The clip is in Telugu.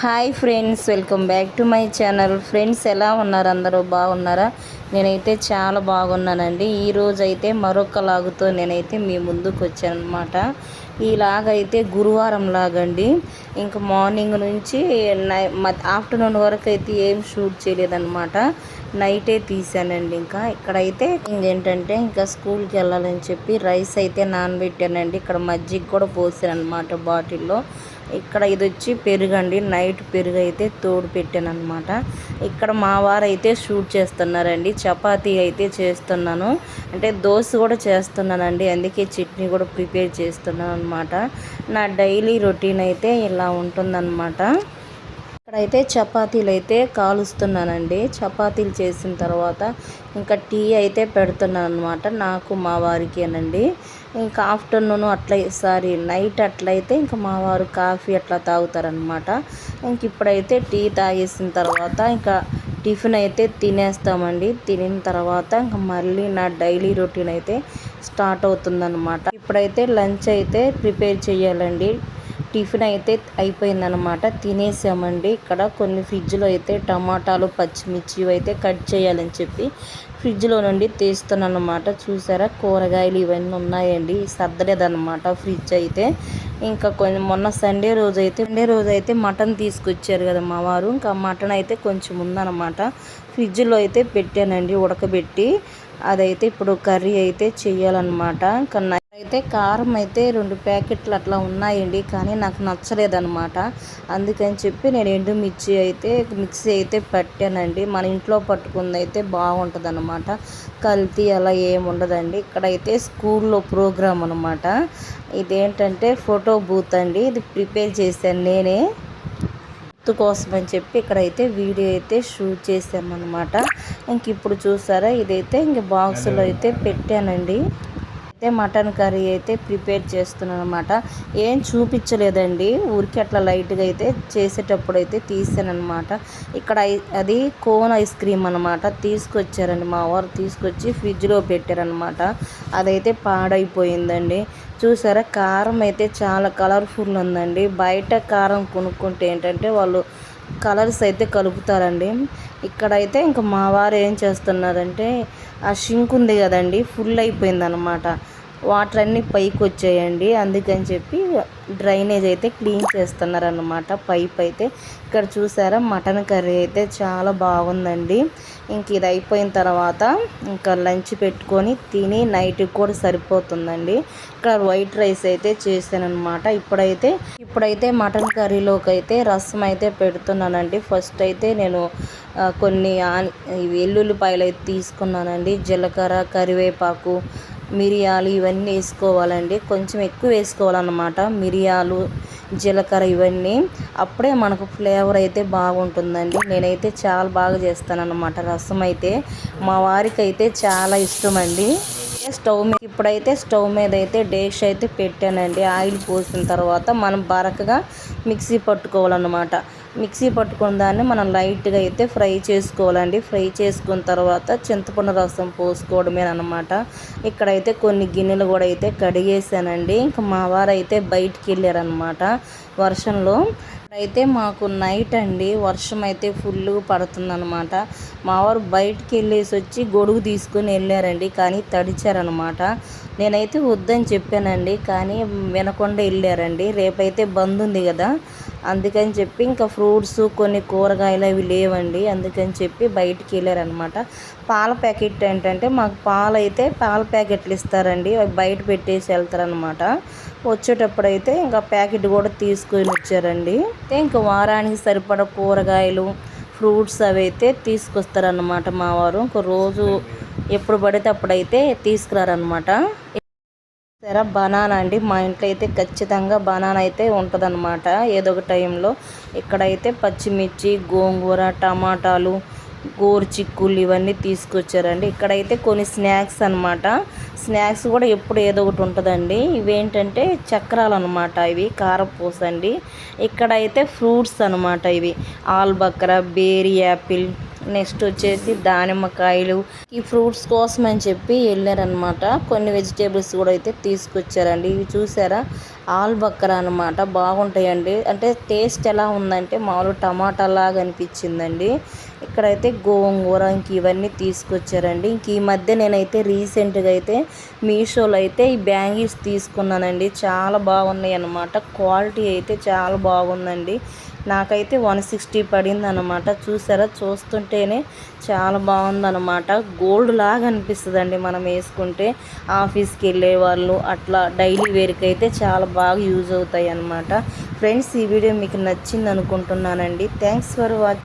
Hi friends, welcome back to my channel. Friends, ఎలా ఉన్నారు? అందరూ బాగున్నారా? నేనైతే చాలా బాగున్నానండి. ఈరోజు అయితే మరొక లాగుతో నేనైతే మీ ముందుకు వచ్చాను అనమాట. ఈ లాగైతే గురువారం లాగండి. ఇంకా మార్నింగ్ నుంచి ఆఫ్టర్నూన్ వరకు అయితే ఏం షూట్ చేయలేదన్నమాట. నైటే తీసానండి. ఇంకా ఇక్కడైతే ఇంకేంటంటే ఇంకా స్కూల్కి వెళ్ళాలని చెప్పి రైస్ అయితే నానబెట్టానండి. ఇక్కడ మజ్జిగ కూడా పోసాను అనమాట బాటిల్లో. ఇక్కడ ఇది వచ్చి పెరుగండి. నైట్ పెరుగు అయితే తోడు పెట్టాను అనమాట. ఇక్కడ మా వారు అయితే షూట్ చేస్తున్నారండి. చపాతీ అయితే చేస్తున్నాను, అంటే దోశ కూడా చేస్తున్నానండి. అందుకే చట్నీ కూడా ప్రిపేర్ చేస్తున్నాను అనమాట. నా డైలీ రొటీన్ అయితే ఇలా ఉంటుందన్నమాట. ఇక్కడైతే చపాతీలు అయితే కాలుస్తున్నానండి. చపాతీలు చేసిన తర్వాత ఇంకా టీ అయితే పెడుతున్నాను అనమాట. నాకు మా వారికేనండి. ఇంకా ఆఫ్టర్నూన్ నైట్ అట్లయితే ఇంకా మా వారు కాఫీ అట్లా తాగుతారనమాట. ఇంక ఇప్పుడైతే టీ తాగేసిన తర్వాత ఇంకా టిఫిన్ అయితే తినేస్తామండి. తినిన తర్వాత ఇంకా మళ్ళీ నా డైలీ రొటీన్ అయితే స్టార్ట్ అవుతుందన్నమాట. ఇప్పుడైతే లంచ్ అయితే ప్రిపేర్ చేయాలండి. టిఫిన్ అయితే అయిపోయిందనమాట. తినేసామండి. ఇక్కడ కొన్ని ఫ్రిడ్జ్లో అయితే టమాటాలు, పచ్చిమిర్చి అయితే కట్ చేయాలని చెప్పి ఫ్రిడ్జ్లో నుండి తీస్తున్నాను అనమాట. చూసారా, కూరగాయలు ఇవన్నీ ఉన్నాయండి. సర్దలేదన్నమాట ఫ్రిడ్జ్ అయితే. ఇంకా కొంచెం మొన్న సండే రోజు అయితే మటన్ తీసుకొచ్చారు కదా మా వారు. ఇంకా మటన్ అయితే కొంచెం ఉందన్నమాట. ఫ్రిడ్జ్లో అయితే పెట్టానండి ఉడకబెట్టి. అదైతే ఇప్పుడు కర్రీ అయితే చెయ్యాలన్నమాట. ఇంకా అయితే కారం అయితే 2 ప్యాకెట్లు అట్లా ఉన్నాయండి, కానీ నాకు నచ్చలేదన్నమాట. అందుకని చెప్పి నేను ఎండుమిర్చి అయితే మిక్సీ అయితే పట్టానండి. మన ఇంట్లో పట్టుకుంది అయితే బాగుంటుంది అన్నమాట. కల్తీ అలా ఏముండదండి. ఇక్కడైతే స్కూల్లో ప్రోగ్రామ్ అనమాట. ఇదేంటంటే ఫోటో బూత్ అండి. ఇది ప్రిపేర్ చేశాను నేనే కోసం అని చెప్పి. ఇక్కడైతే వీడియో అయితే షూట్ చేసామన్నమాట. ఇంక ఇప్పుడు చూసారా, ఇదైతే ఇంక బాక్సులో అయితే పెట్టానండి. అయితే మటన్ కర్రీ అయితే ప్రిపేర్ చేస్తున్నాను అనమాట. ఏం చూపించలేదండి, ఊరికి అట్లా లైట్గా అయితే చేసేటప్పుడు అయితే తీసానమాట. ఇక్కడ అది కోన్ ఐస్ క్రీమ్ అనమాట. తీసుకొచ్చారండి మా వారు, తీసుకొచ్చి ఫ్రిడ్జ్లో పెట్టారనమాట. అదైతే పాడైపోయిందండి. చూసారా, కారం అయితే చాలా కలర్ఫుల్ ఉందండి. బయట కారం కొనుక్కుంటే ఏంటంటే వాళ్ళు కలర్స్ అయితే కలుపుతారండి. ఇక్కడైతే ఇంకా మా వారు ఏం చేస్తున్నారంటే, ఆ షింక్ ఉంది కదండి, ఫుల్ అయిపోయిందనమాట. వాటర్ అన్నీ పైకి వచ్చాయండి. అందుకని చెప్పి డ్రైనేజ్ అయితే క్లీన్ చేస్తున్నారన్నమాట, పైప్ అయితే. ఇక్కడ చూసారా, మటన్ కర్రీ అయితే చాలా బాగుందండి. ఇంక ఇది అయిపోయిన తర్వాత ఇంకా లంచ్ పెట్టుకొని తిని నైట్కి కూడా సరిపోతుందండి. ఇక్కడ వైట్ రైస్ అయితే చేశానమాట. ఇప్పుడైతే మటన్ కర్రీలోకి అయితే రసం అయితే పెడుతున్నానండి. ఫస్ట్ అయితే నేను కొన్ని వెల్లుల్లిపాయలు అయితే తీసుకున్నానండి. జీలకర్ర, కరివేపాకు, మిరియాలు ఇవన్నీ వేసుకోవాలండి. కొంచెం ఎక్కువ వేసుకోవాలన్నమాట, మిరియాలు, జీలకర్ర ఇవన్నీ. అప్పుడే మనకు ఫ్లేవర్ అయితే బాగుంటుందండి. నేనైతే చాలా బాగా చేస్తానన్నమాట రసం అయితే. మా వారికి అయితే చాలా ఇష్టం అండి. ఇప్పుడైతే స్టవ్ మీద అయితే డేష్ అయితే పెట్టానండి. ఆయిల్ పోసిన తర్వాత మనం బరకగా మిక్సీ పట్టుకోవాలన్నమాట. మిక్సీ పట్టుకున్న దాన్ని మనం లైట్గా అయితే ఫ్రై చేసుకోవాలండి. ఫ్రై చేసుకున్న తర్వాత చింతపండు రసం పోసుకోవడమేనమాట. ఇక్కడైతే కొన్ని గిన్నెలు కూడా అయితే కడిగేసానండి. ఇంకా మా వారు అయితే బయటికి వెళ్ళారనమాట వర్షంలో. అయితే మాకు నైట్ అండి వర్షం అయితే ఫుల్గా పడుతుందన్నమాట. మా వారు బయటికి వెళ్ళేసి వచ్చి గొడుగు తీసుకొని వెళ్ళారండి, కానీ తడిచారనమాట. నేనైతే వద్దని చెప్పానండి, కానీ వినకుండా వెళ్ళారండి. రేపైతే బంద్ ఉంది కదా, అందుకని చెప్పి ఇంకా ఫ్రూట్స్, కొన్ని కూరగాయలు అవి లేవండి. అందుకని చెప్పి బయటికి వెళ్ళారనమాట. పాల ప్యాకెట్ ఏంటంటే మాకు పాల ప్యాకెట్లు ఇస్తారండి, అవి బయట పెట్టేసి వెళ్తారనమాట. వచ్చేటప్పుడు అయితే ఇంకా ప్యాకెట్ కూడా తీసుకొని వచ్చారండి. ఇంకా వారానికి సరిపడా కూరగాయలు, ఫ్రూట్స్ అవి అయితే తీసుకొస్తారనమాట మా వారు. ఇంకో రోజు ఎప్పుడు పడితే అప్పుడైతే తీసుకురారనమాట. సరే, బనానా అండి. మా ఇంట్లో అయితే ఖచ్చితంగా బనానా అయితే ఉంటుందన్నమాట ఏదో ఒక టైంలో. ఇక్కడైతే పచ్చిమిర్చి, గోంగూర, టమాటాలు, గోరుచిక్కులు ఇవన్నీ తీసుకొచ్చారండి. ఇక్కడైతే కొన్ని స్నాక్స్ అనమాట. స్నాక్స్ కూడా ఎప్పుడు ఏదో ఒకటి ఉంటుందండి. ఇవేంటంటే చక్రాలు అనమాట, ఇవి కారపూస అండి. ఇక్కడైతే ఫ్రూట్స్ అనమాట, ఇవి ఆల్బక్రా, బేరీ యాపిల్, నెక్స్ట్ వచ్చేసి దానిమ్మకాయలు, ఈ ఫ్రూట్స్ కోసం అని చెప్పి వెళ్ళారనమాట. కొన్ని వెజిటేబుల్స్ కూడా అయితే తీసుకొచ్చారండి. ఇవి చూసారా, ఆల్ బక్కరా అనమాట. బాగుంటాయండి. అంటే టేస్ట్ ఎలా ఉందంటే మామూలు టమాటా లాగా అనిపించిందండి. ఇక్కడైతే గోంగూర ఇంక ఇవన్నీ తీసుకొచ్చారండి. ఇంక ఈ మధ్య నేనైతే రీసెంట్గా అయితే మీషోలో అయితే ఈ బ్యాంగిల్స్ తీసుకున్నానండి. చాలా బాగున్నాయి అన్నమాట. క్వాలిటీ అయితే చాలా బాగుందండి. నాకైతే 160 పడింది అనమాట. చూసారా, చూస్తుంటేనే చాలా బాగుందన్నమాట. గోల్డ్ లాగా అనిపిస్తుందండి మనం వేసుకుంటే. ఆఫీస్కి వెళ్ళే వాళ్ళు అట్లా డైలీ వేర్కి అయితే చాలా బాగా యూజ్ అవుతాయి అన్నమాట. ఫ్రెండ్స్, ఈ వీడియో మీకు నచ్చింది అనుకుంటున్నానండి. Thanks for watching.